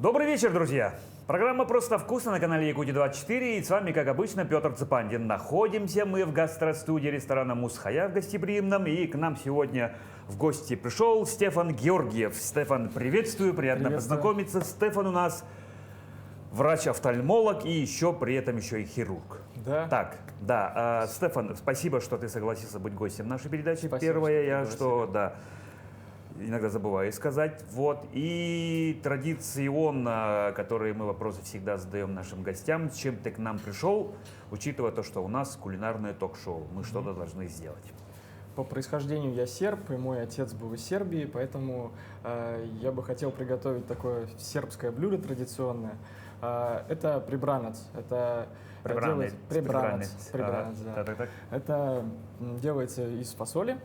Добрый вечер, друзья! Программа «Просто вкусно» на канале Якутия-24. И с вами, как обычно, Петр Цепандин. Находимся мы в гастростудии ресторана «Мусхая» в гостеприимном. И к нам сегодня в гости пришел Стефан Георгиев. Стефан, приветствую, приятно познакомиться. Стефан у нас врач-офтальмолог и еще при этом еще и хирург. Да. Так, да. Стефан, спасибо, что ты согласился быть гостем нашей передачи. Спасибо, Первое, что да. Иногда забываю сказать. Вот. И традиционно, которые мы вопросы всегда задаем нашим гостям, с чем ты к нам пришел, учитывая то, что у нас кулинарное ток-шоу. Мы что-то должны сделать. По происхождению я серб, и мой отец был из Сербии, поэтому я бы хотел приготовить такое сербское блюдо традиционное. Это прибранец. Это Прибранец. да. Так. Это делается из фасоли.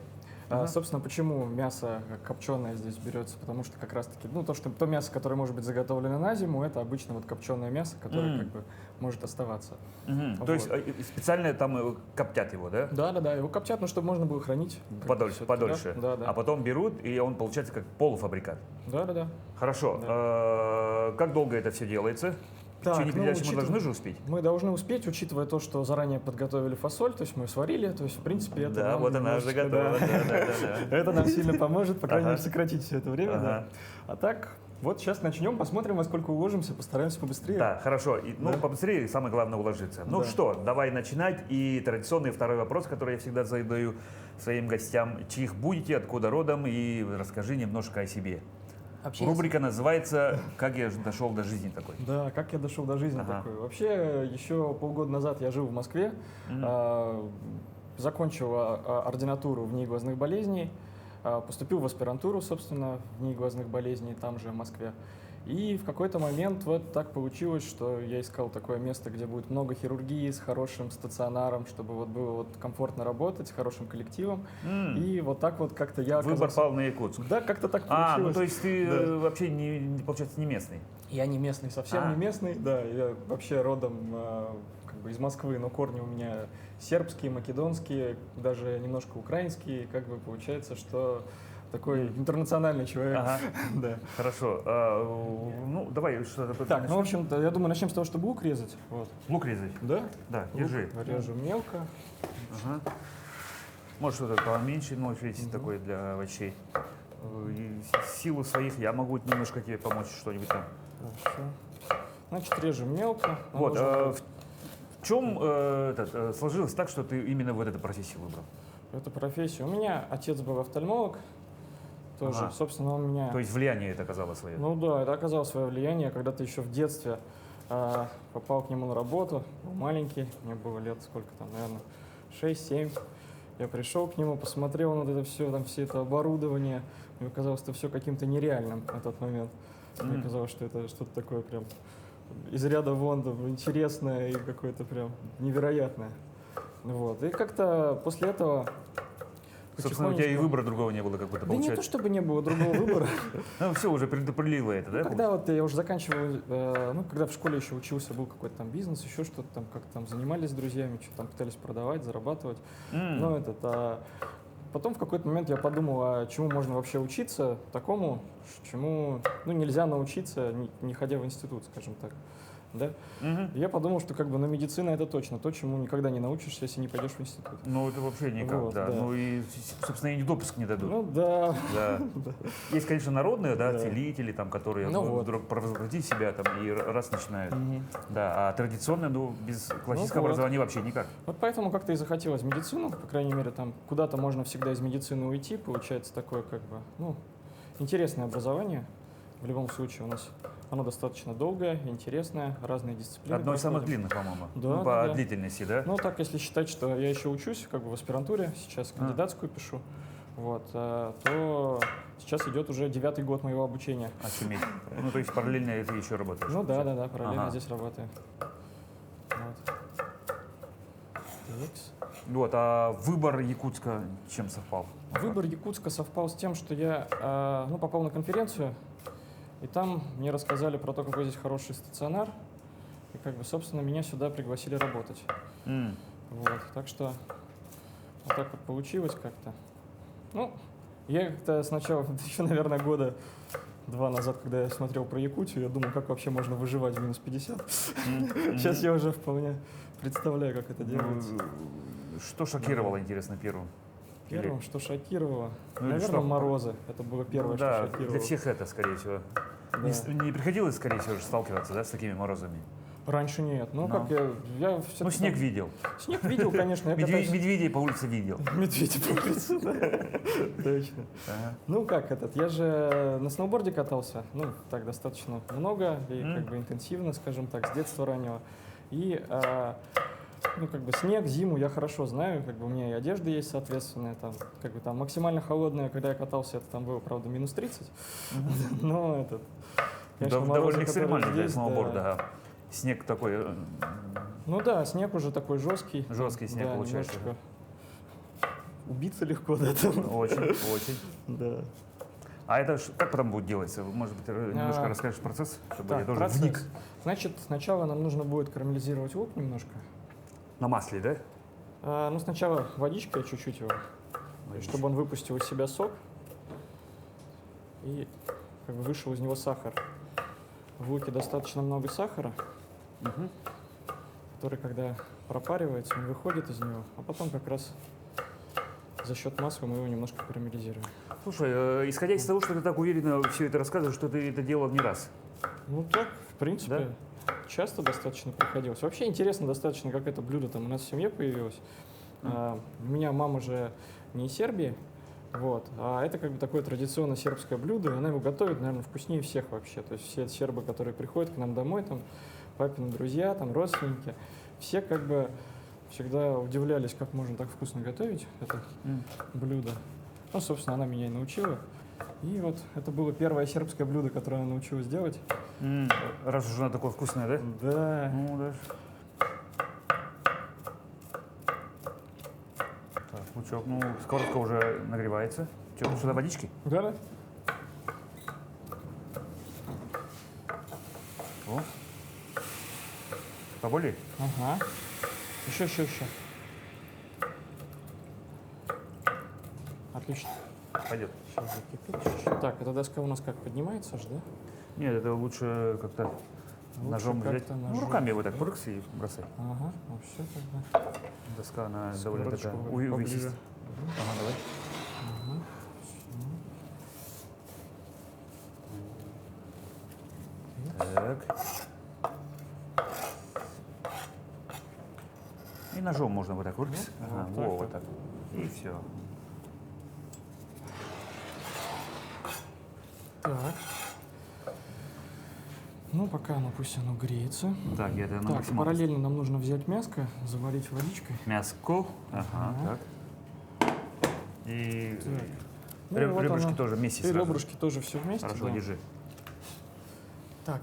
Собственно, почему мясо копченое здесь берется? Потому что как раз-таки, то мясо, которое может быть заготовлено на зиму, это обычно вот копченое мясо, которое как бы может оставаться. То есть специально там коптят его, да? Да, его коптят, чтобы можно было хранить. Подольше. Да. А потом берут, и он получается как полуфабрикат. Да. Хорошо. Да. Как долго это все делается? В течение передачи мы должны же успеть? Мы должны успеть, учитывая то, что заранее подготовили фасоль, то есть мы сварили, то есть в принципе это да, вот она уже готова. Да. Это нам сильно поможет, по крайней мере, сократить все это время. Да. А так, вот сейчас начнем, посмотрим, во сколько уложимся, постараемся побыстрее. Да, хорошо. Побыстрее, самое главное, уложиться. Ну что, давай начинать. И традиционный второй вопрос, который я всегда задаю своим гостям. Чьих будете, откуда родом, и расскажи немножко о себе. Рубрика называется «Как я дошел до жизни такой». Да, «Как я дошел до жизни такой». Вообще, еще полгода назад я жил в Москве, закончил ординатуру в НИИ глазных болезней, поступил в аспирантуру, собственно, в НИИ глазных болезней, там же, в Москве. И в какой-то момент вот так получилось, что я искал такое место, где будет много хирургии, с хорошим стационаром, чтобы вот было вот комфортно работать, с хорошим коллективом. И вот так вот как-то я оказался... Выбор пал на Якутск. Да, как-то так получилось. То есть ты вообще, получается, не местный? Я не местный, совсем не местный, да. Я вообще родом из Москвы, но корни у меня сербские, македонские, даже немножко украинские. Как бы получается, что... Такой интернациональный человек. Да. Хорошо. Давай что-то... Так, в общем-то, я думаю, начнем с того, чтобы лук резать. Вот. Лук резать? Да? Да, держи. Режу мелко. Может, что-то поменьше нож есть такой для овощей. В силу своих я могу немножко тебе помочь что-нибудь там. Хорошо. Значит, режем мелко. Вот. В чем сложилось так, что ты именно вот эту профессию выбрал? Эту профессию. У меня отец был офтальмолог. Тоже, собственно, он меня... То есть влияние это оказало свое? Ну да, это оказало свое влияние. Когда-то еще в детстве попал к нему на работу, был маленький, мне было лет сколько там, наверное, 6-7. Я пришел к нему, посмотрел на это все, все это оборудование. Мне казалось, это все каким-то нереальным на тот момент. Мне казалось, что это что-то такое прям из ряда вон, интересное и какое-то прям невероятное. Вот. И как-то после этого... Собственно, у тебя и выбора другого не было, как будто получается. Да не то, чтобы не было другого выбора. Ну, все, уже предопределило это, да? Когда вот я уже заканчивал, когда в школе еще учился, был какой-то там бизнес, еще что-то там, как-то там занимались с друзьями, что-то там пытались продавать, зарабатывать. Потом в какой-то момент я подумал, а чему можно вообще учиться такому, чему нельзя научиться, не ходя в институт, скажем так. Да? Я подумал, что медицина это точно то, чему никогда не научишься, если не пойдешь в институт. Ну, это вообще никак, вот, да. Ну и, собственно, и допуск не дадут. Ну, да. Есть, конечно, народные, целители, которые вдруг провозгласить себя и раз начинают. Да, а традиционно, без классического образования вообще никак. Вот поэтому как-то и захотелось медицину, по крайней мере, там куда-то можно всегда из медицины уйти, получается такое интересное образование. В любом случае у нас оно достаточно долгое, интересное, разные дисциплины. Одно из самых длинных, по-моему, по длительности, да? Ну, так, если считать, что я еще учусь в аспирантуре, сейчас кандидатскую пишу, то сейчас идет уже 9-й год моего обучения. Очуметь. Ну, то есть параллельно ты еще работаешь? Ну, да, параллельно здесь работаю. Вот, а выбор Якутска чем совпал? Выбор Якутска совпал с тем, что я попал на конференцию, и там мне рассказали про то, какой здесь хороший стационар, и собственно, меня сюда пригласили работать. Так что вот так вот получилось как-то. Я как-то сначала, еще, наверное, года 2 назад, когда я смотрел про Якутию, я думал, как вообще можно выживать в минус 50. Сейчас я уже вполне представляю, как это делается. Что шокировало, интересно, первым? Первым, что шокировало, Ну, или наверное, что? морозы. Это было первое, Да, что шокировало. для всех это, скорее всего. Да. Не приходилось, скорее всего, сталкиваться, да, с такими морозами? Раньше нет. Ну, Но. как я Ну, все-таки... снег видел. Снег видел, конечно. Я катаюсь- Медведей по улице видел. Медведи по улице, да. Точно. Ага. Ну, как этот, я же на сноуборде катался, ну, так достаточно много и как бы интенсивно, скажем так, с детства раннего. И, ну, как бы снег, зиму я хорошо знаю, как бы у меня и одежда есть соответственная, там, как бы там максимально холодная, когда я катался, это там было, правда, минус 30, но этот, конечно, морозы, Довольно которые экстремально для здесь, сноуборда. да. Ага. Снег такой Ну да, снег уже такой жесткий. жесткий снег Да, получается. немножечко убиться легко, да, там. Очень, очень. Да. А это как потом будет делаться? Может быть, немножко А, расскажешь процесс, чтобы Так, я тоже процесс. вник Значит, сначала нам нужно будет карамелизировать лук немножко. на масле, да? Ну, сначала водичкой чуть-чуть его, чтобы он выпустил из себя сок и как бы вышел из него сахар. В луке достаточно много сахара, Мгм. который, когда пропаривается, он выходит из него, а потом как раз за счет масла мы его немножко карамелизируем. Слушай, исходя из того, что ты так уверенно все это рассказываешь, что ты это делал не раз. Ну так, в принципе, часто достаточно приходилось. Вообще интересно достаточно, как это блюдо там у нас в семье появилось. У меня мама же не из Сербии, вот, а это как бы такое традиционно сербское блюдо, и она его готовит, наверное, вкуснее всех вообще. То есть все сербы, которые приходят к нам домой, там, папины друзья, там, родственники, все как бы всегда удивлялись, как можно так вкусно готовить это блюдо. Ну, собственно, она меня и научила. И вот это было первое сербское блюдо, которое она научилась делать. Раз уж она такое вкусное, да? Да. Ну, да. Так, лучок, ну, сковородка уже нагревается. Что, сюда водички? Да, да. О. Поболее? Ага. Еще. Отлично. Пойдет. Сейчас закипит чуть-чуть. Так, эта доска у нас как поднимается же, да? Нет, это лучше как-то Лучше ножом взять. как-то Ну, ножом. руками вот так брыкс и бросай. Ага, ну все тогда. Доска, она довольно Сковородочку такая поближе. увесистая. Ага, давай. Ага. Так. И ножом можно вот так брыкс. Ну, Ага, вот так вот вот. так. И все. Так. Ну, пока оно пусть оно греется. Так, я это на Так, максималку. параллельно нам нужно взять мяско, заварить водичкой. Мяско. Ага, Ага. так. И Так. Ну, и вот ребрышки оно. тоже вместе И сразу. ребрышки тоже все вместе. Хорошо, да. держи. Так.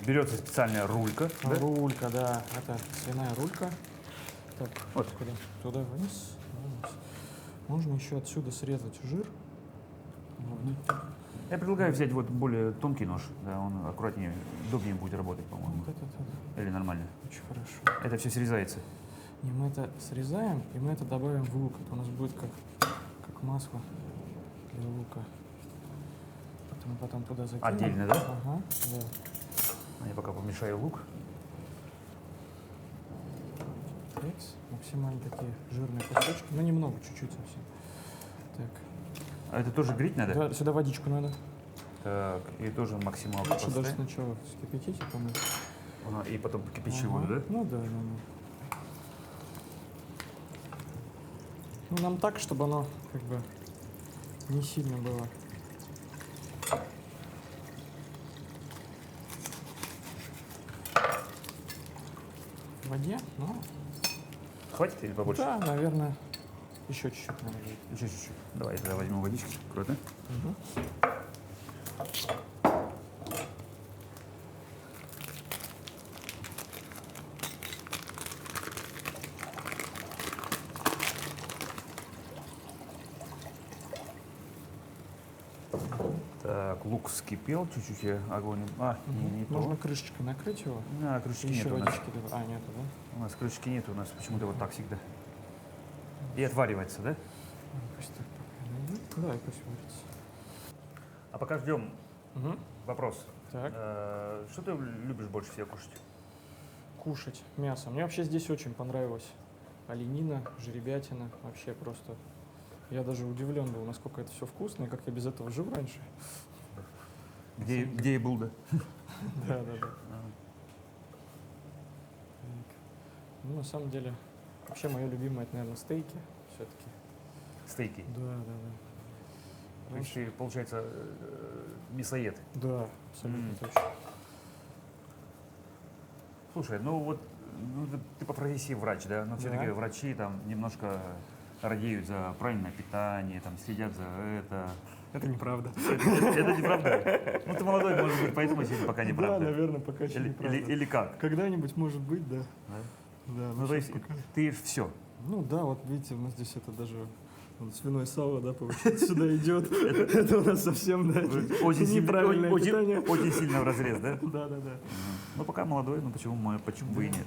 Берется специальная рулька. Да? Рулька, да. Это свиная рулька. Так, Вот. куда? Туда вниз. Вниз. Можно еще отсюда срезать жир. Вот. Я предлагаю взять вот более тонкий нож. Да, он аккуратнее, удобнее будет работать, по-моему. Вот это Или нормально. очень хорошо. Это все срезается. И мы это срезаем, и мы это добавим в лук. Это у нас будет как масло для лука. Это мы потом туда закинем. Отдельно, да? Ага, да. Я пока помешаю лук. Текс. Максимально такие жирные кусочки. Ну, немного, чуть-чуть совсем. Так. А это тоже греть надо? Да, сюда водичку надо. Так, и тоже максималку Лучше даже поставь. сначала вскипятить, а потом... Ага, и потом кипячи Ага. воду, да? Ну да. Ну, нам так, чтобы оно как бы не сильно было. В воде, ну, Хватит или побольше? да, наверное, еще чуть-чуть надо будет. Еще чуть-чуть. Давай, я тогда возьму водички. Аккуратно. Мгм. Так, лук вскипел, чуть-чуть я огонь. Не Можно то. крышечкой накрыть его. Крышечки Еще нет у нас. водички добавить. А, нету, да? У нас крышечки нет, у нас почему-то вот так всегда. И отваривается, да? Пусть так пока найдет. Да, и пусть варится. А пока ждем, Мгм. вопрос. Так. Что ты любишь больше всего кушать? Кушать мясо. Мне вообще здесь очень понравилось. Оленина, жеребятина. Вообще просто... Я даже удивлен был, насколько это все вкусно, и как я без этого жил раньше. Где и был, да? Да. Ну, на самом деле, вообще мое любимое, это, наверное, стейки все-таки. Стейки. Да. То есть ты, получается, мясоед. Да, абсолютно М. точно. Слушай, ну вот ты по профессии врач, да? Но все-таки Да. врачи там немножко радеют за правильное питание, там следят за это. Это неправда. Это неправда? Ну ты молодой, может быть, поэтому сегодня пока Да, неправда. наверное, пока еще Или, неправда. или как? Когда-нибудь, может быть, да. Да? Да, Ну то щас есть пока. ты ешь все. Ну да, вот видите, у нас здесь это даже вот свиное сало, да, получается, сюда идет. Это у нас совсем, да, неправильное питание. Очень сильно в разрез, да? Да. Ну пока молодой, ну почему бы и нет? Почему бы и нет?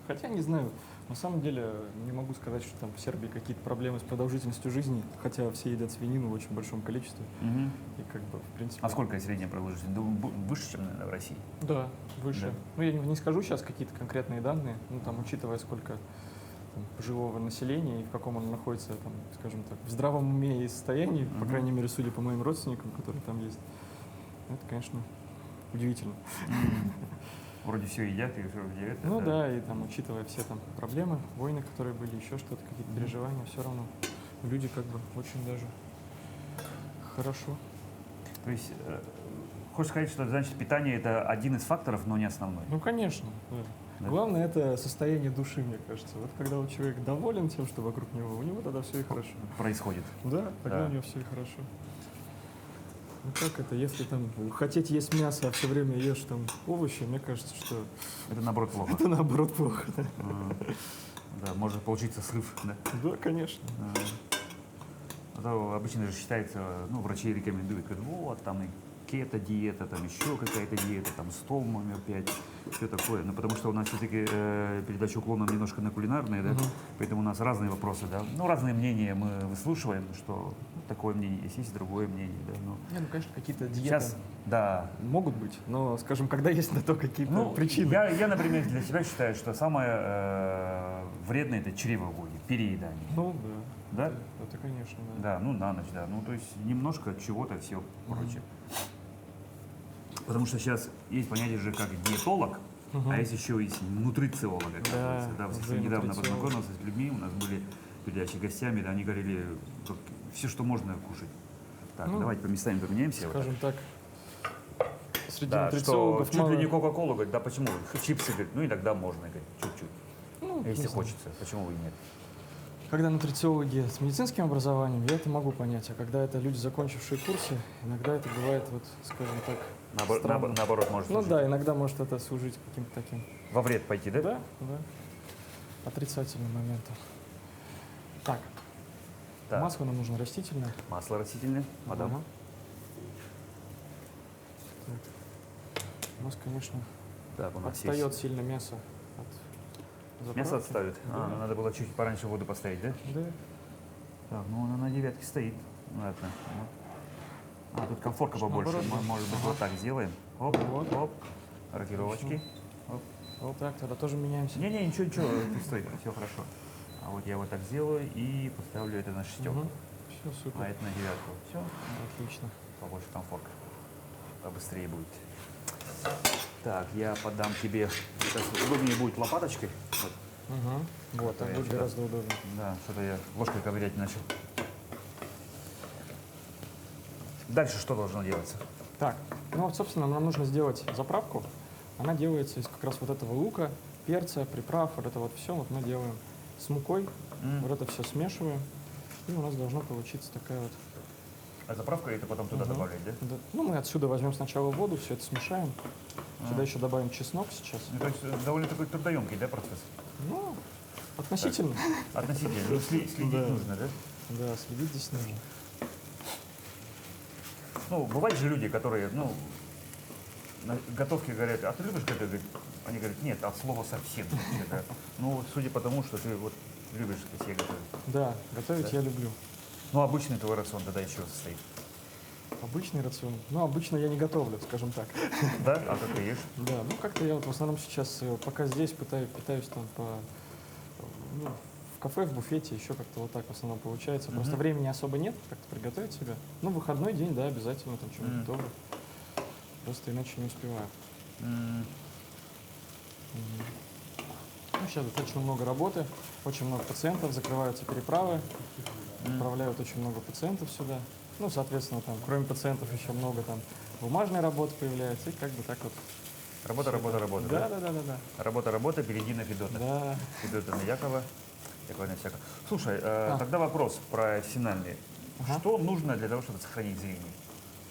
Хотя не знаю, на самом деле не могу сказать, что там в Сербии какие-то проблемы с продолжительностью жизни, хотя все едят свинину в очень большом количестве. Мгм. И как бы, в принципе... А сколько средняя продолжительность? Выше, чем, наверное, в России? Да, выше. Да. Ну, я не скажу сейчас какие-то конкретные данные, ну, там, учитывая, сколько там, пожилого населения и в каком оно находится, там, скажем так, в здравом уме и состоянии, по Мгм. крайней мере, судя по моим родственникам, которые там есть. Это, конечно, удивительно. Вроде все едят, и вроде это. Ну да, и там, учитывая все там проблемы, войны, которые были, еще что-то, какие-то переживания, все равно люди как бы очень даже хорошо. То есть, хочешь сказать, что значит питание это один из факторов, но не основной? Ну, конечно. Да. Да. Главное это состояние души, мне кажется. Вот когда вот человек доволен тем, что вокруг него, у него тогда все и хорошо. Происходит. Да, тогда Да. у него все и хорошо. Ну как это, если там хотеть есть мясо, а все время ешь там овощи, мне кажется, что Это наоборот плохо. это наоборот плохо. Да, Да, может получиться срыв, да? да, конечно. А то обычно же считается, ну, врачи рекомендуют, говорят, вот, там и кето-диета, там еще какая-то диета, там стол номер 5, все такое. Но потому что у нас все-таки передача уклоном немножко на кулинарные, да, Мгм. поэтому у нас разные вопросы, да. Ну, разные мнения мы выслушиваем, что такое мнение есть другое мнение, да. Но Не, ну конечно, какие-то диеты сейчас, да. могут быть, но, скажем, когда есть на то какие-то Ну, причины. я, например, для себя считаю, что самое вредное это чревоугодие, переедание. Ну да. Да? Это, конечно, да. Да, ну на ночь, да. Ну, то есть немножко чего-то, все прочее. Потому что сейчас есть понятие же как диетолог, Мгм. а есть еще есть нутрициолог, оказывается. Да, уже совсем недавно нутрициолог. познакомился с людьми, у нас были передачи гостями, да, они говорили, все, что можно кушать. Так, Ну, давайте по местами поменяемся. вот так. Скажем так, среди Да, что нутрициологов чуть мало... ли не Кока-Колу, говорит, да почему? Чипсы, говорит, ну иногда можно, говорит, чуть-чуть. Ну, не Если знаю. хочется, почему бы и нет? Когда нутрициологи с медицинским образованием, я это могу понять. А когда это люди, закончившие курсы, иногда это бывает, вот, скажем так, странно. Наоборот, может Ну служить. да, иногда может это служить каким-то таким... Во вред пойти, да? Да. Отрицательным моментом. Так, Так, масло нам нужно растительное. масло растительное, мадам. Ага. Так. У нас, конечно, Так, у нас отстает есть. сильно мясо от заправки. Мясо отставит? Да. Надо было чуть пораньше воду поставить, да? Да. Так, ну она на девятке стоит. Ладно. Вот. Тут комфорка побольше. Наоборот, да. Может быть, Ага. вот так сделаем. Оп, Вот. оп. Рокировочки. Оп. Вот так, тогда тоже меняемся. Не-не, ничего, ты стой, все хорошо. А вот я вот так сделаю и поставлю это на шестерку. Все, супер. А это на девятку. Все, Отлично. побольше комфорка. Побыстрее будет. Так, я подам тебе. Сейчас удобнее будет лопаточкой. Вот. Угу. Вот, так Я будет что-то- гораздо удобнее. Да, что-то я ложкой ковырять начал. Дальше что должно делаться? Так, ну вот, собственно, нам нужно сделать заправку. Она делается из как раз вот этого лука, перца, приправ, вот это вот все вот мы делаем с мукой. Вот это все смешиваем. И у нас должно получиться такая вот... А заправку это потом туда Мгм. добавлять, да? Да. Ну, мы отсюда возьмем сначала воду, все это смешаем. Сюда еще добавим чеснок сейчас. Ну, то есть довольно такой трудоемкий, да, процесс? Ну, относительно. Относительно. Ну, следить Да. нужно, да? Да, следить здесь нужно. Ну, бывают же люди, которые, ну, на готовке говорят, а ты любишь готовить? Они говорят, нет, от слова совсем. Это, ну, судя по тому, что ты вот Любишь себе готовить? Да, готовить Да? я люблю. Ну, обычный твой рацион тогда из чего состоит? Обычный рацион. Ну, обычно я не готовлю, скажем так. Да? А как ты ешь? Да, ну как-то я вот в основном сейчас, пока здесь, питаюсь там ну, в кафе, в буфете, еще как-то вот так в основном получается. Просто Мгм. времени особо нет как-то приготовить себе. Ну, выходной день, да, обязательно там что-нибудь Мгм. готовлю. Просто иначе не успеваю. М, Мгм. Ну, сейчас достаточно много работы, очень много пациентов, закрываются переправы, отправляют очень много пациентов сюда. Ну, соответственно, там, кроме пациентов, еще много там бумажной работы появляется, и как бы так вот. Работа, работа, работа, Да, да, да, да, да. Работа, работа, перейди на Федота. Да. Федота на Якова. Якова на всякого. Слушай, А. тогда вопрос профессиональный. Ага. Что нужно для того, чтобы сохранить зрение?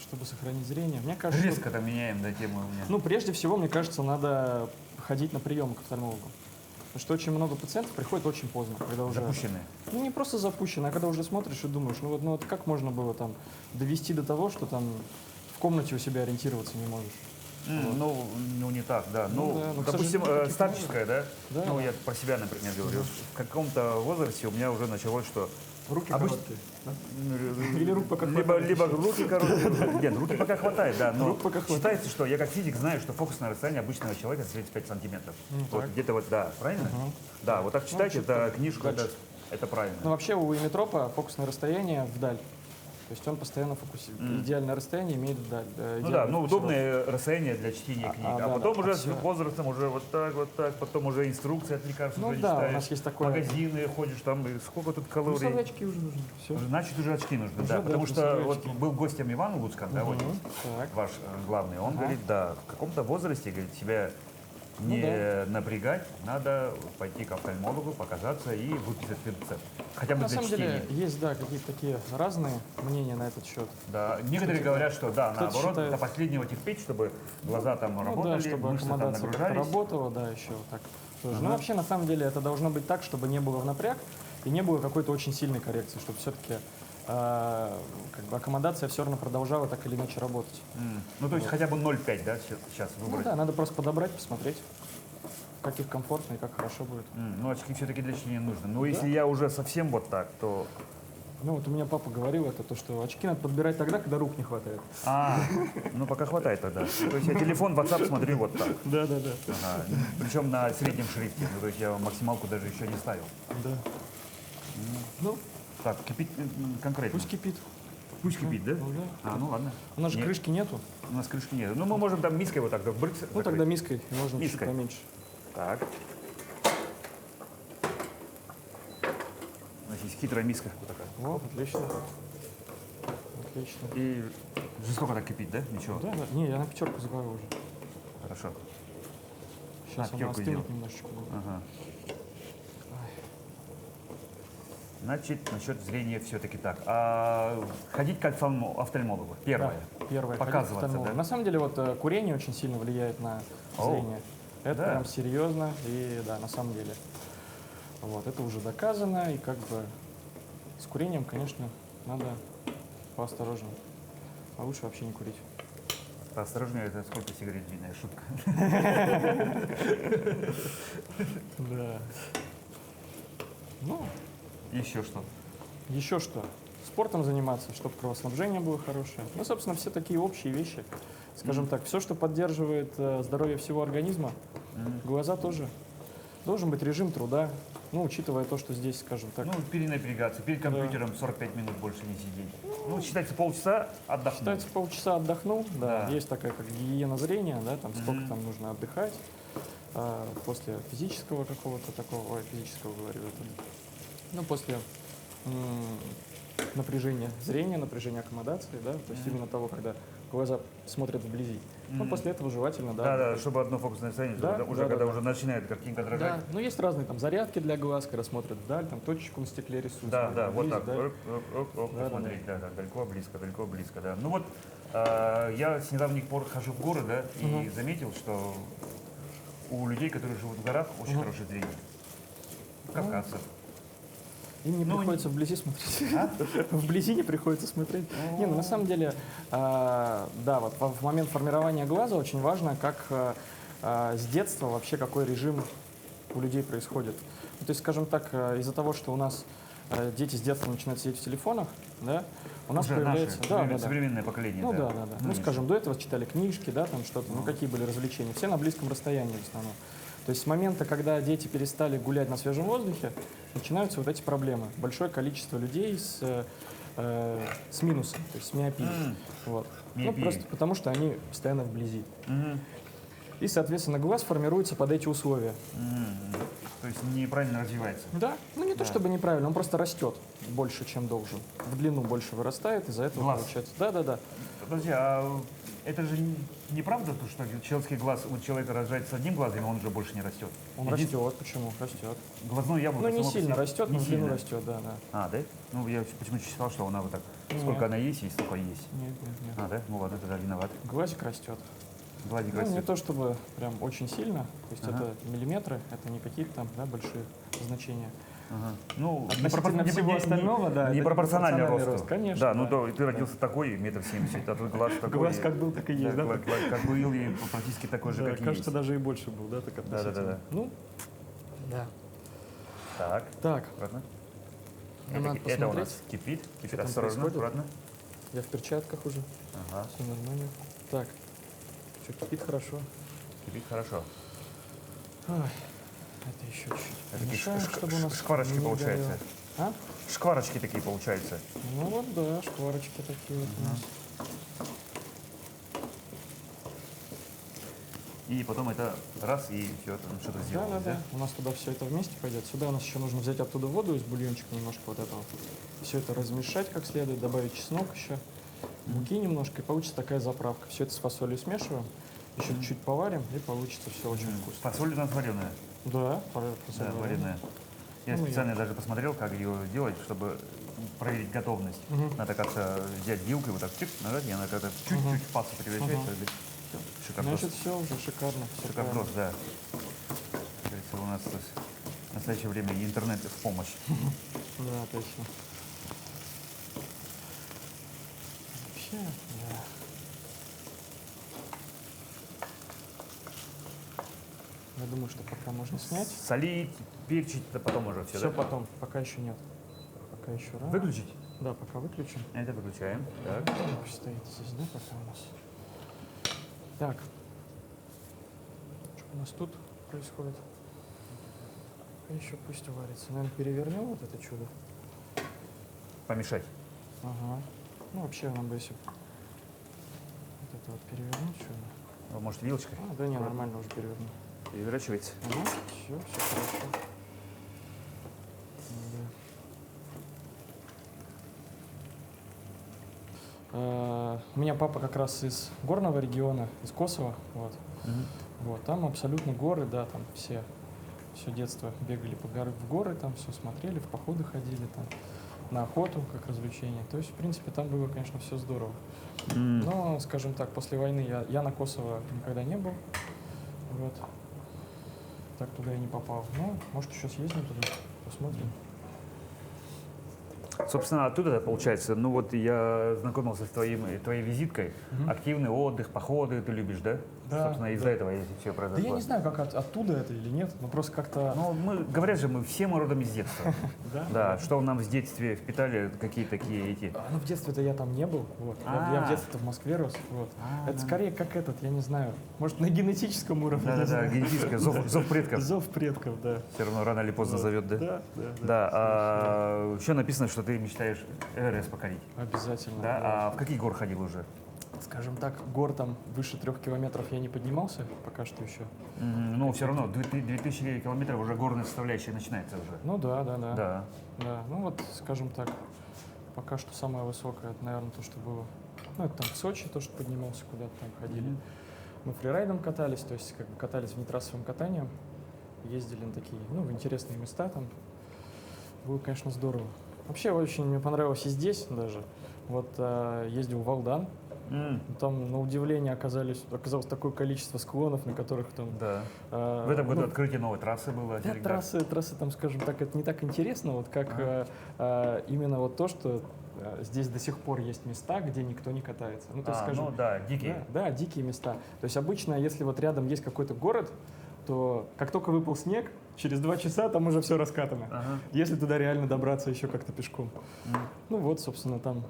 Чтобы сохранить зрение. Мне кажется, Резко там меняем, да, тему у меня. ну, прежде всего, мне кажется, надо ходить на прием к офтальмологу. Потому что очень много пациентов приходит очень поздно, когда уже... Запущенные. Ну, не просто запущено, а когда уже смотришь и думаешь, ну вот как можно было там довести до того, что там в комнате у себя ориентироваться не можешь. Вот. Ну, не так, да. Ну Ну, да, но, к допустим, сожалению, таких старческая, да? Да, Ну, да. я про себя, например, говорю. В каком-то возрасте у меня уже началось, что Руки Обычно- короткие. да? Или рук пока либо, хватает либо еще. руки короткие. Нет, руки пока хватает, да. Но Рук пока хватает. считается, что я как физик знаю, что фокусное расстояние обычного человека 35 сантиметров. Ну, Вот так. где-то вот, да, правильно? Мгм. Да, вот так читать, чуть это книжку, дальше. это правильно. Ну, вообще у иметропа фокусное расстояние вдаль. То есть он постоянно фокусирует. Идеальное расстояние имеет вдаль. Ну да, ну удобное расстояние для чтения книг. А да, потом да, уже а с всё. возрастом уже вот так, потом уже инструкции от лекарств Ну уже да, у читаешь. нас есть такое. Магазины ходишь, там и сколько тут Ну, калорий. сразу очки уже нужны. Все. Значит, уже очки нужны, Уже, да. да, Потому уже что сразу вот очки. был гостем Иван Луцкан, да, вот Так. ваш главный, он Ага. говорит, да, в каком-то возрасте, говорит, себя не напрягать, надо пойти к офтальмологу, показаться и выписать рецепт. Хотя бы На для самом чтения. деле есть, да, какие-то такие разные мнения на этот счет. Да. Некоторые говорят, что да, кто-то наоборот, считает- до последнего терпеть, чтобы глаза там Ну работали, да, чтобы мышцы там аккомодация как-то нагружались. работала, да, еще вот так тоже. Ну Ага. вообще, на самом деле, это должно быть так, чтобы не было в напряг и не было какой-то очень сильной коррекции, чтобы все-таки как бы аккомодация все равно продолжала так или иначе работать. Ну, то есть хотя бы 0,5, да, сейчас Ну выбрать. да, надо просто подобрать, посмотреть, как их комфортно и как хорошо будет. Ну, очки все-таки для чтения нужны. Но если я уже совсем вот так, то... Ну вот у меня папа говорил это, то, что очки надо подбирать тогда, когда рук не хватает. Ну, пока хватает тогда. То есть я телефон, WhatsApp смотрю вот так. Да, да, да. Ага. Причем на среднем шрифте. Ну, то есть я максималку даже еще не ставил. Да. Ну, Так, кипит конкретно. пусть кипит. Пусть кипит, да? Ну, да. А, ну ладно. У нас же Нет, крышки нету. У нас крышки нет. Ну, мы можем там миской вот так, да, брыкс Ну закрыть. тогда миской, можно чуть Миской. поменьше. Так. У нас есть хитрая миска вот такая. Вот, отлично. Отлично. И жестоко так кипит, да? Ничего. Да, да. Не, я на пятерку заварил уже. Хорошо. Сейчас На она пятерку остынет сделал. немножечко. будет. Ага. Значит, насчет зрения все-таки так. А ходить к офтальмологу. Первое. Да, первое. Показываться, ходить к офтальмологу. да? На самом деле, вот курение очень сильно влияет на Оу. зрение. Это Да. прям серьезно. И да, на самом деле. Вот, это уже доказано. И как бы с курением, конечно, надо поосторожнее. А лучше вообще не курить. Осторожнее, это сколько сигарет длинная шутка. Да. Ну, Еще что? еще что? Спортом заниматься, чтобы кровоснабжение было хорошее. Ну, собственно, все такие общие вещи. Скажем так, все, что поддерживает здоровье всего организма, глаза тоже. Должен быть режим труда, ну, учитывая то, что здесь, скажем так, Ну, перенапрягаться, перед компьютером 45 минут больше не сидеть. Ну, считается полчаса отдохнуть. считается, полчаса отдохнул, да, Да. есть такая как гигиена зрения, да, там сколько там нужно отдыхать после физического какого-то такого, физического говорю, ну, после напряжения зрения, напряжения аккомодации, да, то есть именно того, когда глаза смотрят вблизи. Ну, после этого желательно, да. Да, да, отдыхать. чтобы одно фокусное состояние, Да, уже да, когда да, уже начинает картинка Да, дрожать. ну есть разные там зарядки для глаз, когда смотрят вдаль, там точечку на стекле рисуют. Да, смотрят да, вот вблизь, так. да. Оп, Да, да, посмотреть, да, да, далеко, близко, да. Ну вот, я с недавних пор хожу в горы, да, и заметил, что у людей, которые живут в горах, очень хорошее зрение. Кавказцев. Им не Ну, приходится вблизи смотреть. А? Вблизи не приходится смотреть. Не, ну на самом деле, да, вот в момент формирования глаза очень важно, как с детства вообще какой режим у людей происходит. То есть, скажем так, из-за того, что у нас дети с детства начинают сидеть в телефонах, да, у нас Уже появляется... наше современное поколение. Ну да. да. Ну, скажем, до этого читали книжки, да, там что-то, ну какие были развлечения, все на близком расстоянии в основном. То есть с момента, когда дети перестали гулять на свежем воздухе, начинаются вот эти проблемы. Большое количество людей с минусом, то есть с миопией. Вот. Ну, Миопией. просто потому, что они постоянно вблизи. Мгм. И, соответственно, глаз формируется под эти условия. То есть неправильно развивается. Да, ну не то Да. чтобы неправильно, он просто растет больше, чем должен. В длину больше вырастает, из-за этого Глаз. получается. Да. Подожди, а это же неправда, то, что человеческий глаз у человека рождается с одним глазом, и он уже больше не растет? Он Иди- растет, почему? Растет. Глазное яблоко Ну, не само по сильно себе- растет, не но в длину сильно. растет, да. А, да? Ну, я почему-то считал, что она вот так. Нет. Сколько она есть, столько есть. Нет. А, да? Ну ладно, тогда виноват. Глазик растет. Гладик Ну, не растет. то чтобы прям очень сильно, то есть Ага. это миллиметры, это не какие-то там, да, большие значения. Ага. Ну, Относительно всего остального, да, это непропорционально непропорциональный росту. рост, конечно, Да, ну да. то ты родился такой, метр семьдесят, а тут глаз такой. Глаз как был, так и есть, да? глаз как был, и практически такой же, Да, как и кажется, есть. даже и больше был, да, так относительно. Да. Ну, да. Так, Так, аккуратно. ну, надо Это у посмотреть, нас кипит. Кипит, что там осторожно, происходит. аккуратно. Я в перчатках уже, Ага, все нормально. Так, что, кипит хорошо. кипит хорошо. Ой, это еще чуть-чуть Это такие помешаем, чтобы у нас шкварочки не получаются. горело. А? Шкварочки такие получаются. Ну вот, да, шкварочки такие вот у нас. И потом это раз, и все, там что-то сделалось, Да. У нас туда все это вместе пойдет. Сюда у нас еще нужно взять оттуда воду из бульончика немножко вот этого. Все это размешать как следует, добавить чеснок еще, муки немножко, и получится такая заправка. Все это с фасолью смешиваем, еще чуть поварим, и получится все очень вкусно. Фасоль у нас вареная. Да, Да, фасоль вареная. Я Ну, специально даже посмотрел, как ее делать, чтобы проверить готовность. Мгм. Надо как-то взять вилку и вот так чик, нажать, и она как-то чуть-чуть в пасту превращается. Все, шикардос. Значит, все уже шикарно. Всё Шикардос, да. Как говорится, у нас тут в настоящее время и интернет в помощь. Да, точно. Вообще, да. Я думаю, что пока можно снять. Солить, перчить, это потом уже все, Все да? потом, пока еще нет. Пока еще рано. Выключить? Да, пока выключим. Это выключаем. Так. Пусть стоит здесь, да, пока у нас. Так. Что у нас тут происходит? Еще пусть варится. Наверное, перевернем вот это чудо. Помешать. Ага. Ну, вообще, нам бы если вот это вот перевернуть, что ли? Может, вилочкой? А, да не, нормально уже переверну. Переворачивается. Ага, все хорошо. У меня папа как раз из горного региона, из Косово, вот. Вот, там абсолютно горы, да, там все детство бегали в горы, там все смотрели, в походы ходили, там, на охоту как развлечение. То есть, в принципе, там было, конечно, все здорово. Но, скажем так, после войны я на Косово никогда не был, вот. Так туда я не попал. Ну, может, еще съездим туда, посмотрим. Собственно, оттуда получается, ну вот я знакомился с твоей визиткой. Мгм. Активный отдых, походы ты любишь, да? Да, Собственно, из-за да. этого я все про это Да я не знаю, как оттуда это или нет, но просто как-то... Ну, говорят же, мы все мы родом из детства. Да? Да, что нам в детстве впитали, какие такие эти... Ну, в детстве-то я там не был, вот. Я в детстве-то в Москве рос, вот. Это скорее как этот, я не знаю, может, на генетическом уровне. не Да-да-да, знаю. генетическое, зов предков. Зов предков, да. Все равно рано или поздно зовет, да? Да. Да, еще написано, что ты мечтаешь Эверест покорить. Обязательно. Да? А в какие горы ходил уже? Скажем так, гор там выше 3 километров я не поднимался, пока что еще. Ну, все равно, 2000 километров уже горная составляющая начинается уже. Ну да. Да. Да, ну вот, скажем так, пока что самое высокое, это, наверное, то, что было. Ну, это там в Сочи, то, что поднимался, куда-то там ходили. Мы фрирайдом катались, то есть как бы катались внетрассовым катанием, ездили на такие, ну, в интересные места там. Было, конечно, здорово. Вообще, очень мне понравилось и здесь даже. Вот ездил в Алдан. Там, на удивление, оказалось такое количество склонов, на которых там... Да. В этом году ну, открытие новой трассы было. да, трассы там, скажем так, это не так интересно, вот как именно вот то, что здесь до сих пор есть места, где никто не катается. Ну, то есть, скажем, ну да, дикие. Да, дикие места. То есть обычно, если вот рядом есть какой-то город, то как только выпал снег, Через 2 часа там уже все раскатано. Ага. Если туда реально добраться еще как-то пешком. М. Ну вот, собственно, там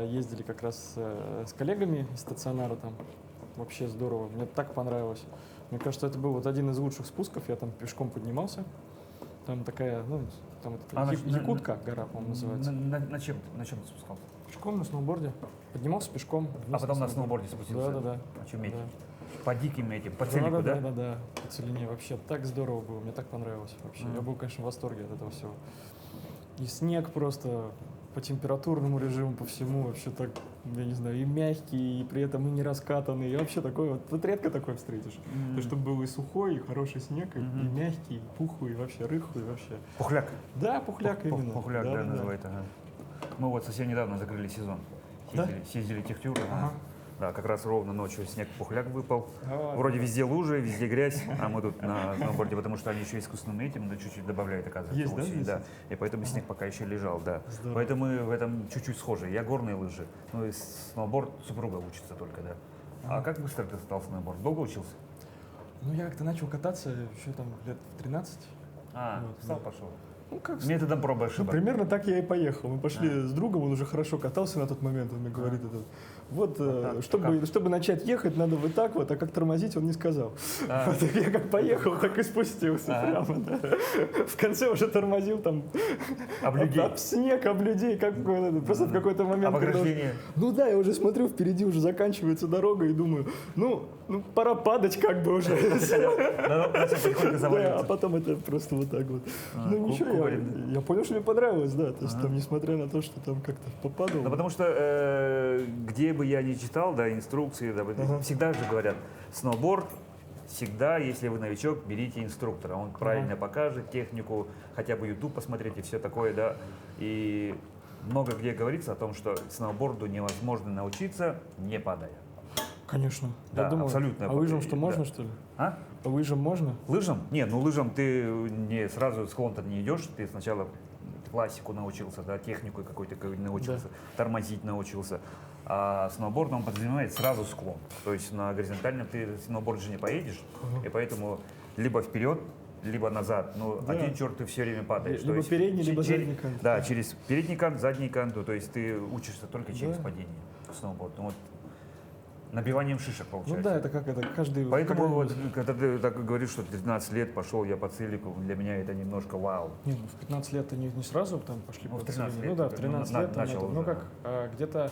ездили как раз с коллегами из стационара там. Вообще здорово. Мне так понравилось. Мне кажется, это был вот один из лучших спусков. Я там пешком поднимался. Там такая, ну, там это А Якутка гора, по-моему, называется. На чем ты спускался? Пешком на сноуборде. Поднимался пешком. А вместе потом с на сноуборде спустился? Да. Очуметь. Да. По диким этим, по целику, да? Да. По целине. Вообще так здорово было. Мне так понравилось вообще. Мгм. Я был, конечно, в восторге от этого всего. И снег просто по температурному режиму, по всему вообще так, я не знаю, и мягкий, и при этом и не раскатанный. И вообще такой вот редко такое встретишь. М. То, есть, чтобы был и сухой, и хороший снег, и Мгм. мягкий, и пухлый, и вообще рыхлый, вообще. Пухляк. Да, пухляк именно. Пухляк, да, называют. Ага. Мы вот совсем недавно закрыли сезон. Да? Съездили Техтюр. Ага. Да, как раз ровно ночью снег, пухляк выпал. А, Вроде везде лужи, везде грязь, а мы тут на сноуборде, потому что они еще искусственным этим, да, чуть-чуть добавляют, оказывается, Есть, да, осень, здесь? да. И поэтому снег пока еще лежал, да. Здорово. Поэтому мы в этом чуть-чуть схожи. Я горные лыжи, ну и сноуборд супруга учится только, да. А как быстро ты стал сноуборд? Долго учился? Ну, я как-то начал кататься еще там лет в 13. Вот, встал, да. пошел. Ну, как Методом пробы и Ну, ошибок. примерно так я и поехал. Мы пошли с другом, он уже хорошо катался на тот момент, он мне говорит, вот, так, чтобы начать ехать, надо вот так вот, а как тормозить, он не сказал. А. Вот, я как поехал, так и спустился Ага. прямо, да. В конце уже тормозил там Об людей. об снег, об людей, просто в какой-то момент. Об когда уже- ограждении. Ну да, я уже смотрю, впереди уже заканчивается дорога и думаю, ну пора падать как бы уже. Начал потихоньку Да, а заваливаться. потом это просто вот так вот. Ну ничего, кубарем. я понял, что мне понравилось, да. То есть там, несмотря на то, что там как-то попадал. Ну, потому что где бы я ни читал, да, инструкции, да, всегда же говорят, сноуборд, всегда, если вы новичок, берите инструктора. Он правильно покажет технику, хотя бы YouTube посмотреть и все такое, да. И много где говорится о том, что сноуборду невозможно научиться, не падая. Конечно. Да, Я думал, абсолютно. А лыжам что, Да. можно, что ли? А? А лыжам можно? Лыжам? Нет, ну лыжам ты не сразу склон-то не идешь, ты сначала классику научился, да, технику какой-то научился, тормозить научился. А сноуборд, он подразумевает сразу склон. То есть на горизонтальном ты сноуборд же не поедешь, и поэтому либо вперед, либо назад. Ну, Да. один черт ты все время падаешь. Либо То есть передний, либо через- задний кант. Да, через передний кант, задний кант, то есть ты учишься только через Да. падение сноуборд. Ну, вот, набиванием шишек Ну получается. да, это как это, каждый... Поэтому вот, когда-нибудь- когда ты так говоришь, что 13 лет пошел я по целику, для меня это немножко вау. Нет, ну в 15 лет не сразу там пошли Ну, в по 13 целине. лет Ну да, в только, ну, 13 лет. там начал это, уже, ну да. как, где-то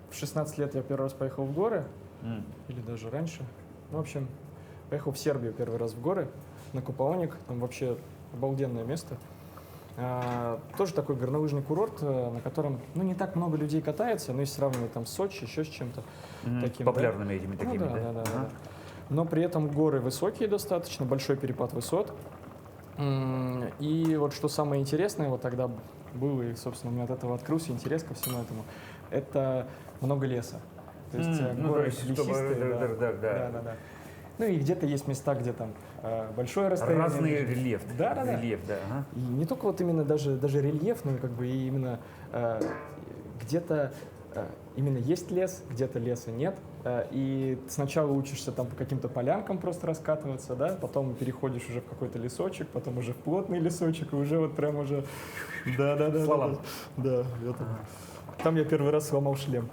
в 16 лет я первый раз поехал в горы, М. или даже раньше. Ну, в общем, поехал в Сербию первый раз в горы, на Купалоник, там вообще обалденное место. Тоже такой горнолыжный курорт, на котором, ну, не так много людей катается, но если сравнивать там с Сочи, еще с чем-то таким. да. Популярными этими такими, Ну, да, да? да. Ага. Но при этом горы высокие достаточно, большой перепад высот. И вот что самое интересное вот тогда было, и, собственно, у меня от этого открылся интерес ко всему этому, это много леса. То есть Ну, горы то есть, чтобы- лесистые, да. Ну и где-то есть места, где там большое расстояние. Разный между- рельеф. Да. Рельеф, да. Ага. И не только вот именно даже рельеф, но и как бы и именно где-то именно есть лес, где-то леса нет. И сначала учишься там по каким-то полянкам просто раскатываться, да, потом переходишь уже в какой-то лесочек, потом уже в плотный лесочек, и уже вот прям уже... Да. Слалом. Да, там я первый раз сломал шлем.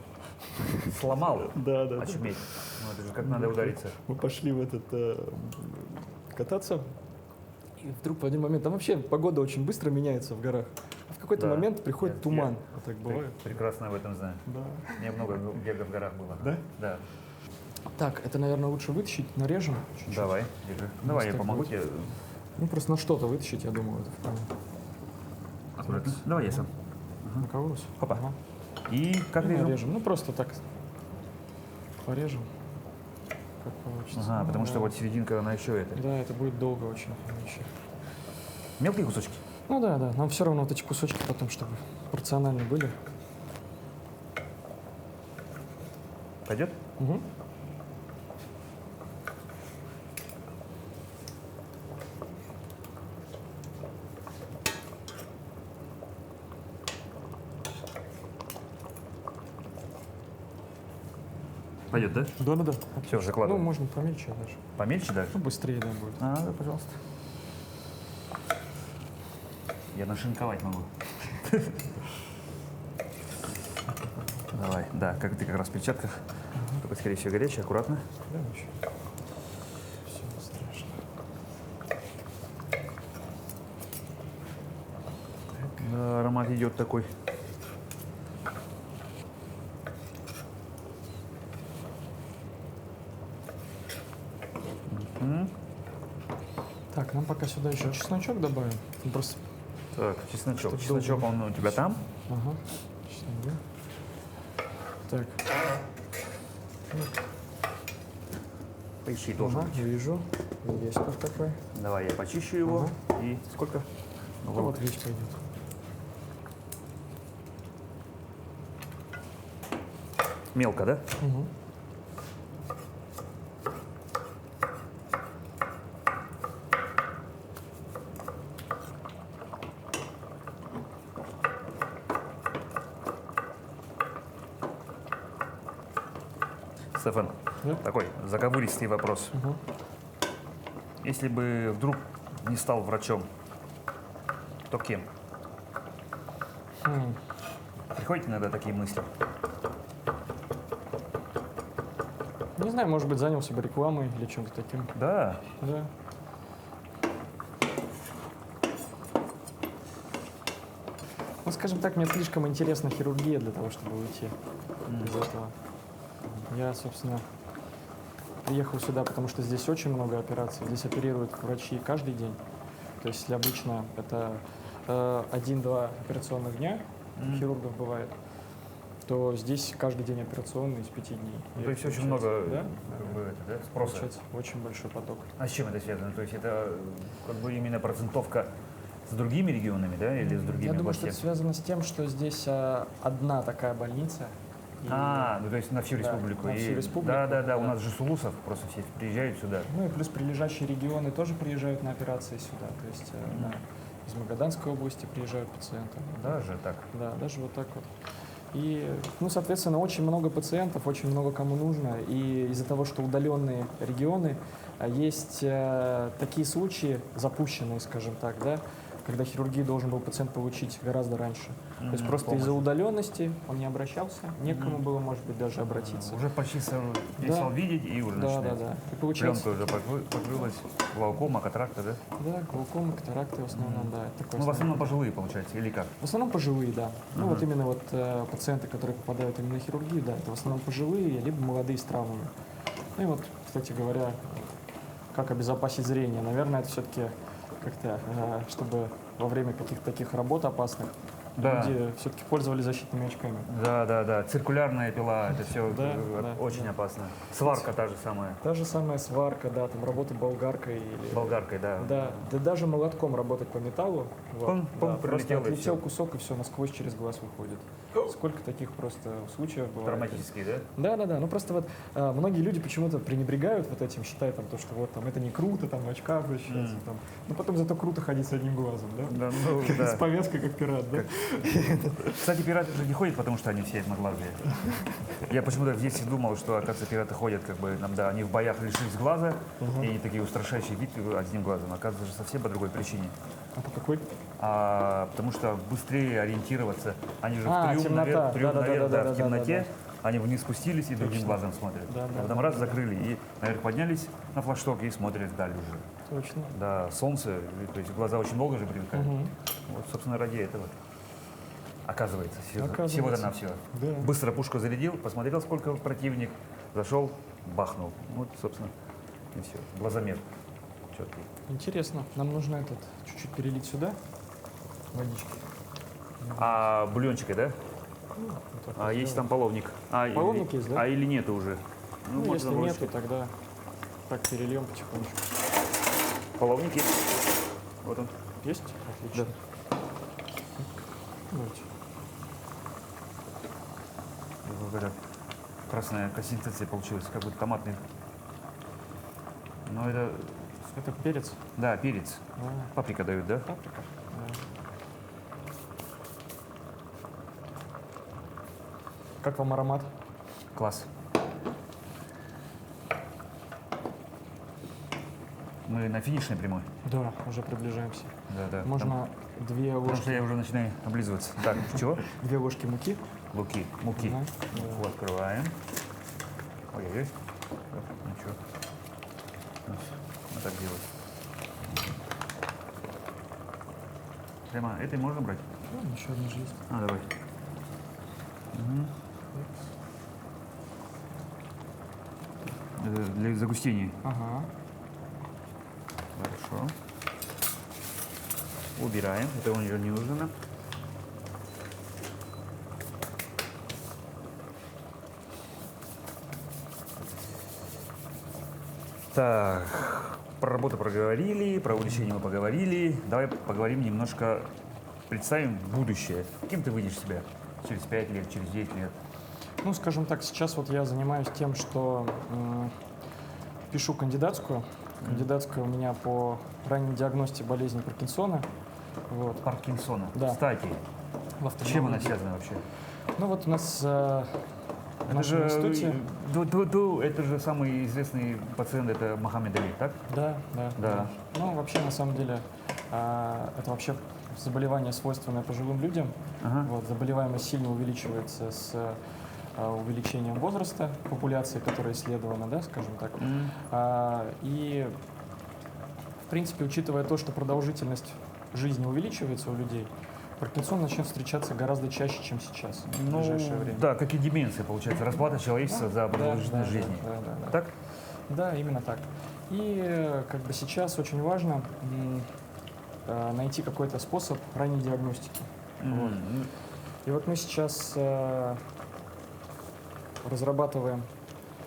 Сломал. Да. Очуметь. Ну, это же как надо удариться. Мы пошли в этот кататься, и вдруг в один момент, там вообще погода очень быстро меняется в горах. А в какой-то Да. момент приходит Я- туман. Вот так бывает. Прекрасно об этом знаю. Да. Я много где в горах было. Да? Да. Так, это, наверное, лучше вытащить, нарежем чуть-чуть. Давай, держи. Давай, я так помогу вот. тебе. Ну, просто на что-то вытащить, я думаю, это вполне. Аккуратно. Давай я сам. На кого-нибудь. Хопа. Ага. И как И режем? нарежем. Ну, просто так порежем, как получится. Ага, Ну, потому да. что вот серединка, она еще это. Да, это будет долго очень. Вообще. Мелкие кусочки? Ну да. Нам все равно вот эти кусочки потом, чтобы порционально были. Пойдет? Угу. Пойдет, да? Да. Все, Ну, закладываем. можно помельче даже. Помельче даже? Ну, быстрее, да, будет. Да, пожалуйста. Я нашинковать могу. Давай, да, как ты как раз в перчатках. Только, скорее всего, горячий, аккуратно. Да, ничего. Все не страшно. Да, аромат идет такой. Так, нам пока сюда еще чесночок добавим. Ну, просто, Так, чесночок. Чтоб Чесночок, долго. он у тебя там? ага, чеснок, да? Так, Поищи, должен ага, быть. вижу. Есть тут такой. Давай я почищу его. И сколько? Ну, вот речь пойдет. Мелко, да? Угу. Стефан, Да? такой заковыристый вопрос. Угу. Если бы вдруг не стал врачом, то кем? Приходят иногда такие мысли? Не знаю, может быть, занялся бы рекламой или чем-то таким. Да. Да. Ну, скажем так, мне слишком интересна хирургия для того, чтобы уйти из этого. Я, собственно, приехал сюда, потому что здесь очень много операций. Здесь оперируют врачи каждый день. То есть, если обычно это 1-2 операционных дня у хирургов бывает, то здесь каждый день операционный из 5 дней. Ну, И то есть очень получается, много да? как бы, это, да, спроса. Получается очень большой поток. А с чем это связано? То есть это как бы именно процентовка с другими регионами, да, или с другими Я думаю, что областями? это связано с тем, что здесь одна такая больница. И, Ну то есть на всю Да, республику. на всю И- республику, Да, у да. нас же Сулусов просто все приезжают сюда. ну и плюс прилежащие регионы тоже приезжают на операции сюда. То есть из Магаданской области приезжают пациенты. Даже так. Да, даже вот так вот. И, ну, соответственно, очень много пациентов, очень много кому нужно. И из-за того, что удаленные регионы, есть такие случаи, запущенные, скажем так, да, когда хирургию должен был пациент получить гораздо раньше. То есть просто из-за удаленности он не обращался, некому было, может быть, даже обратиться. Уже почти перестал видеть и уже Да, да, начинает. да. И получается, Пленка уже покрылась, глаукома, катаракта, да? да, глаукома, катаракты в основном, да. Это такое Ну, в основное. основном пожилые, получается, или как? В основном пожилые, да. Ну вот именно вот пациенты, которые попадают именно на хирургию, да, это в основном пожилые, либо молодые с травмами. Ну и вот, кстати говоря, как обезопасить зрение. Наверное, это все-таки как-то, чтобы во время каких-то таких работ опасных Да. люди все-таки пользовались защитными очками. Да. Циркулярная пила, это все Да, да, очень опасно. Сварка та же самая. Та же самая сварка, да, там работа болгаркой или... Болгаркой, да. Да, да даже молотком работать по металлу. Вот, Пум, пум, да, просто пролетело и отлетел всё. кусок, и все насквозь через глаз выходит. Сколько таких просто случаев бывает. Травматические, да? Да. Ну просто вот многие люди почему-то пренебрегают вот этим, считая там то, что вот там это не круто, там в очках защищаться, там. Но потом зато круто ходить с одним глазом, да? Да, ну, С да. повязкой, как пират, да? Кстати, пираты же не ходят, потому что они все одноглазые. Я почему-то в детстве думал, что, оказывается, пираты ходят, как бы, да, они в боях лишились глаза, и они такие устрашающие вид одним глазом. Оказывается, совсем по другой причине. А по какой? Потому что быстрее ориентироваться. Они же А, в трюм, темнота. наверх, в трюм Да-да-да-да-да-да-да. наверх, в темноте. Они вниз спустились и другим Точно. глазом смотрят. Да, А потом раз закрыли и наверх поднялись на флагшток и смотрят вдаль уже. Точно. Да, солнце, то есть глаза очень долго же привыкают. Мгм. Вот, собственно, ради этого. Оказывается, Оказывается. всего-то навсего. Да. Быстро пушку зарядил, посмотрел, сколько противник, зашел, бахнул. Вот, собственно, и все. Глазомер четкий. Интересно. Нам нужно этот чуть-чуть перелить сюда водички. А бульончики, да? Вот так А вот есть там сделаем. половник? Половник есть, да? А или нету уже? Ну, можно если ложечкой. нету, тогда так перельем потихонечку. Половник есть. Вот он. Есть? Отлично. Давайте. Какая-то красная консистенция получилась, как будто томатный. Но это, Это перец. да, перец. Да. Паприка дают, да? Паприка. Да. Как вам аромат? Класс. Мы на финишной прямой. Да, уже приближаемся. Да. Можно 2 Потому ложки, что я уже начинаю облизываться. Так, чего? 2 ложки муки. Муки. Ага, Муку открываем. Ой-ой-ой. Ничего. Вот так делать. Прямо этой можно брать? Ну, еще одна же есть. Давай. Это для загустения. Ага. Хорошо. Убираем. Это уже не нужно. Так, про работу проговорили, про увлечение мы поговорили. Давай поговорим немножко, представим будущее. Кем ты видишь себя через 5 лет, через 10 лет? Ну, скажем так, сейчас вот я занимаюсь тем, что пишу кандидатскую. Кандидатская у меня по ранней диагностике болезни Паркинсона. Вот. Паркинсона. Да. Кстати, В с чем она офтальмологии. связана вообще? Ну вот у нас в Это нашем же, институте... это же самый известный пациент, это Мохаммед Али, так? Да. Ну, вообще, на самом деле, это вообще заболевание, свойственное пожилым людям. Ага. Вот, заболеваемость сильно увеличивается с увеличением возраста популяции, которая исследована, да, скажем так. И, в принципе, учитывая то, что продолжительность жизни увеличивается у людей, Паркинсон начнет встречаться гораздо чаще, чем сейчас, в ближайшее время. Да, как и деменция, получается, расплата человечества за продолжительность жизни. Да. Так? Да, именно так. И как бы сейчас очень важно найти какой-то способ ранней диагностики. Вот. И вот мы сейчас разрабатываем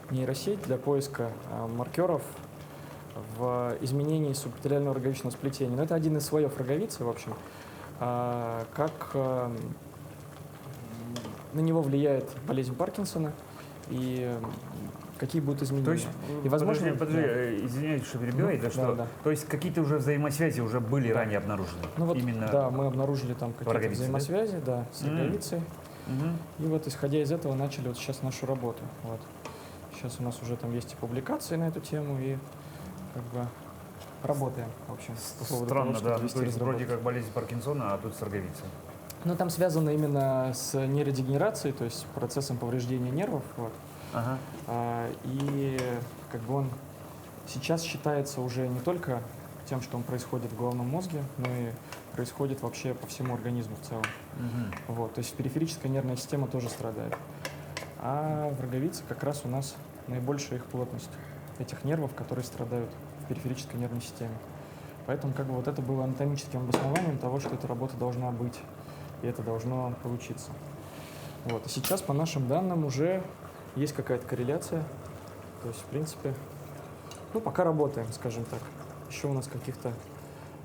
нейросеть для поиска маркеров в изменении субэпителиального роговичного сплетения. Но это один из слоев роговицы, в общем. Как на него влияет болезнь Паркинсона и какие будут изменения. То есть, и возможно, подожди, извиняюсь, что перебиваю, Ну, что, да. то есть какие-то уже взаимосвязи уже были Да. ранее обнаружены? Ну вот, Именно... да, мы обнаружили там какие-то роговице, да? взаимосвязи, да, с роговицей. Мгм. И вот исходя из этого начали вот сейчас нашу работу. Вот. Сейчас у нас уже там есть и публикации на эту тему, и как бы работаем, в общем, по поводу Странно, того, чтобы да. вести То есть вроде разработку. как болезнь Паркинсона, а тут с роговицей. Ну, там связано именно с нейродегенерацией, то есть с процессом повреждения нервов. Вот. Ага. И как бы он сейчас считается уже не только тем, что он происходит в головном мозге, но и происходит вообще по всему организму в целом. Мгм. Вот, то есть периферическая нервная система тоже страдает. А в роговице как раз у нас наибольшая их плотность этих нервов, которые страдают в периферической нервной системе. Поэтому как бы вот это было анатомическим обоснованием того, что эта работа должна быть, и это должно получиться. Вот. И сейчас, по нашим данным, уже есть какая-то корреляция. То есть, в принципе, ну, пока работаем, скажем так. Еще у нас каких-то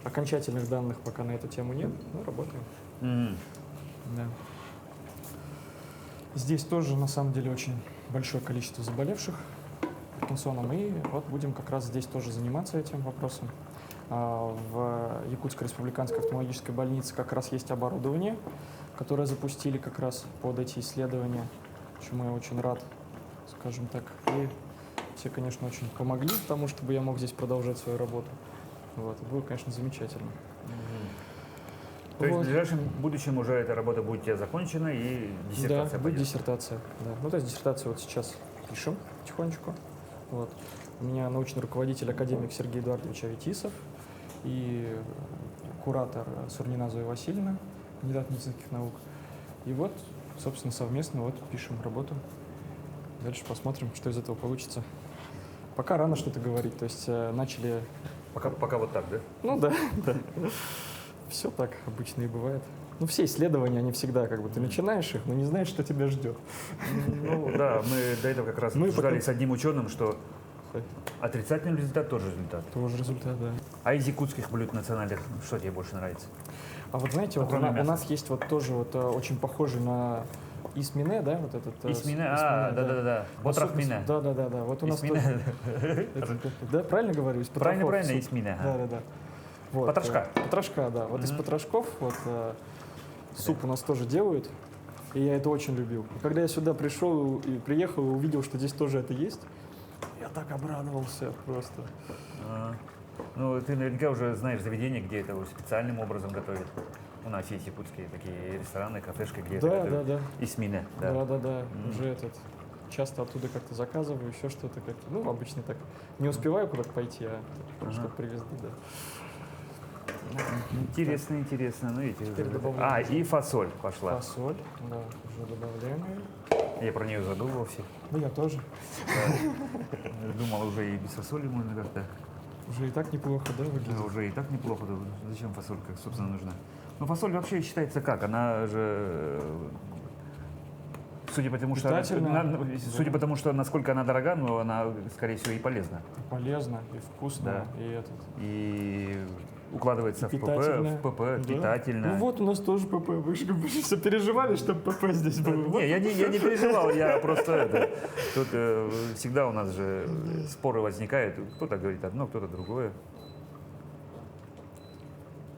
окончательных данных пока на эту тему нет, но работаем. Мгм. Да. Здесь тоже, на самом деле, очень большое количество заболевших Паркинсоном, и вот будем как раз здесь тоже заниматься этим вопросом. В Якутской республиканской офтальмологической больнице как раз есть оборудование, которое запустили как раз под эти исследования, чему я очень рад, скажем так. И все, конечно, очень помогли тому, чтобы я мог здесь продолжать свою работу. Вот. И было, конечно, замечательно. То есть в Вот. ближайшем будущем уже эта работа будет у тебя закончена и диссертация Да, будет пойдет? диссертация. Да. Ну, то есть диссертацию вот сейчас пишем потихонечку. Вот. У меня научный руководитель академик Сергей Эдуардович Аветисов и куратор Сурнина Зоя Васильевна, кандидат медицинских наук. И вот, собственно, совместно вот пишем работу. Дальше посмотрим, что из этого получится. Пока рано что-то говорить, то есть начали... Пока вот так, да? Ну да, да. Все так обычно и бывает. Ну, все исследования, они всегда как бы, ты начинаешь их, но не знаешь, что тебя ждет. Ну да, мы до этого как раз Мы обсуждали потом- с одним ученым, что отрицательный результат тоже результат. Тоже результат, да. А из якутских блюд национальных что тебе больше нравится? А вот знаете, вот кроме у мяса. нас есть вот тоже вот очень похожий на исмине, да, вот этот. Исмине, исмине, да-да-да. Ботрахмине. Да. Вот у нас Исмине. тоже. Да, правильно говорю? Из Правильно, потрохов правильно, суп. исмине. ага. Да. Вот, Потрошка. Потрошка, да. Вот из Мгм. потрошков вот суп у нас тоже делают, и я это очень любил. И когда я сюда пришел и приехал и увидел, что здесь тоже это есть, я так обрадовался просто. А. Ну, ты наверняка уже знаешь заведение, где это уже специальным образом готовят. У нас есть якутские такие рестораны, кафешки, где это Да, готовят. да, да. Исмина, да. Да. Уже часто оттуда как-то заказываю, еще что-то как-то. Ну, обычно так не успеваю куда-то пойти, а чтобы привезли, да. Интересно, интересно. Ну, видите, Теперь уже- добавляем. и фасоль пошла. Фасоль, да, уже добавляем ее. Я про нее забыл вовсе. Да, я тоже. Думал, уже и без фасоли можно как-то. Уже и так неплохо, да, Да, выглядит? уже и так неплохо. Да. Зачем фасолька, собственно, нужна? Ну, фасоль вообще считается как? Она же... Судя по тому, что Питательная. судя по тому, что насколько она дорога, но она, скорее всего, и полезна. Полезно и вкусно, Да. и И укладывается в питательная. ПП, Да. питательно. Ну вот у нас тоже ПП, вы же все переживали, чтобы ПП здесь было. Не, я не переживал, я просто это. Тут всегда у нас же споры возникают. Кто-то говорит одно, кто-то другое.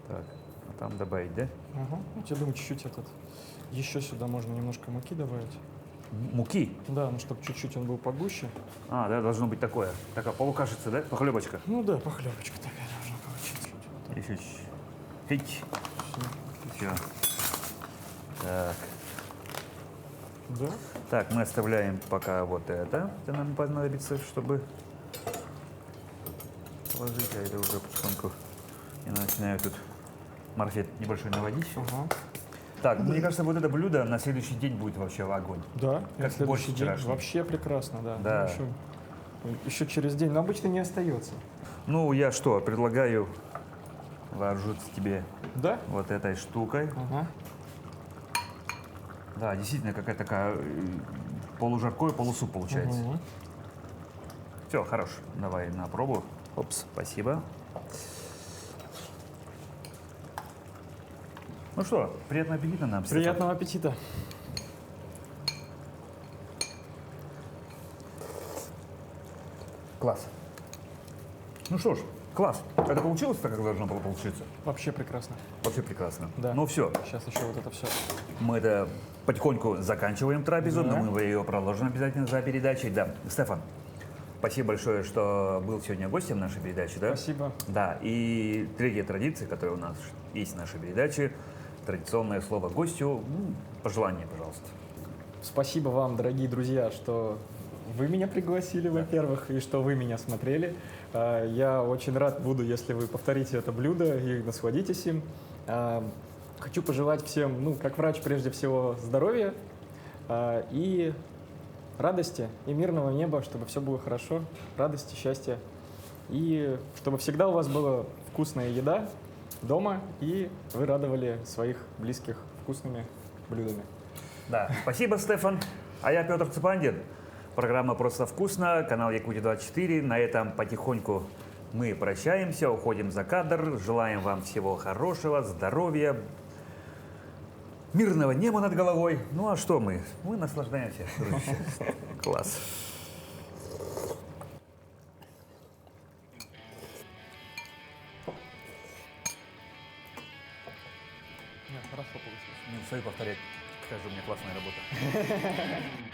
Так, а там добавить, да? Ага. Я думаю, чуть-чуть еще сюда можно немножко муки добавить. Муки. Да, ну чтобы чуть-чуть он был погуще. А, да, должно быть такое. Такая полукашица, да? Похлебочка. Ну да, похлебочка такая должна получиться. Еще чуть. Все. Так. Да? Так, мы оставляем пока вот это нам понадобится, чтобы положить, а это уже потихоньку я начинаю тут морфет небольшой наводить. Ага. Так, мне кажется, вот это блюдо на следующий день будет вообще огонь. Да, Как на следующий борщ день вчерашний. вообще прекрасно, да. Да. Еще через день, но обычно не остается. Ну, я что, предлагаю вооружиться тебе Да? вот этой штукой. Ага. Да, действительно, какая-то такая полужаркое, полусуп получается. Мгм. Все, хорош. Давай на пробу. Опс, спасибо. Ну что, приятного аппетита нам. Стефан. Приятного аппетита. Класс. Ну что ж, класс. Это получилось так, как должно было получиться? Вообще прекрасно. Вообще прекрасно. Да. Ну все, Сейчас еще вот это все. мы это потихоньку заканчиваем трапезу, Да. но мы ее продолжим обязательно за передачей. Да, Стефан, спасибо большое, что был сегодня гостем нашей передачи. Да? Спасибо. Да, и третья традиция, которая у нас есть в нашей передаче, традиционное слово гостю. Пожелание, пожалуйста. Спасибо вам, дорогие друзья, что вы меня пригласили, во-первых, и что вы меня смотрели. Я очень рад буду, если вы повторите это блюдо и насладитесь им. Хочу пожелать всем, ну, как врач, прежде всего, здоровья и радости, и мирного неба, чтобы все было хорошо, радости, счастья. И чтобы всегда у вас была вкусная еда дома, и вы радовали своих близких вкусными блюдами. Да, спасибо, Стефан. А я Петр Цепандин. Программа «Просто вкусно», канал Якутия-24. На этом потихоньку мы прощаемся, уходим за кадр. Желаем вам всего хорошего, здоровья, мирного неба над головой. Ну а что мы? Мы наслаждаемся, дружище. Класс. Хорошо получилось. Не устаю повторять, какая же у меня классная работа.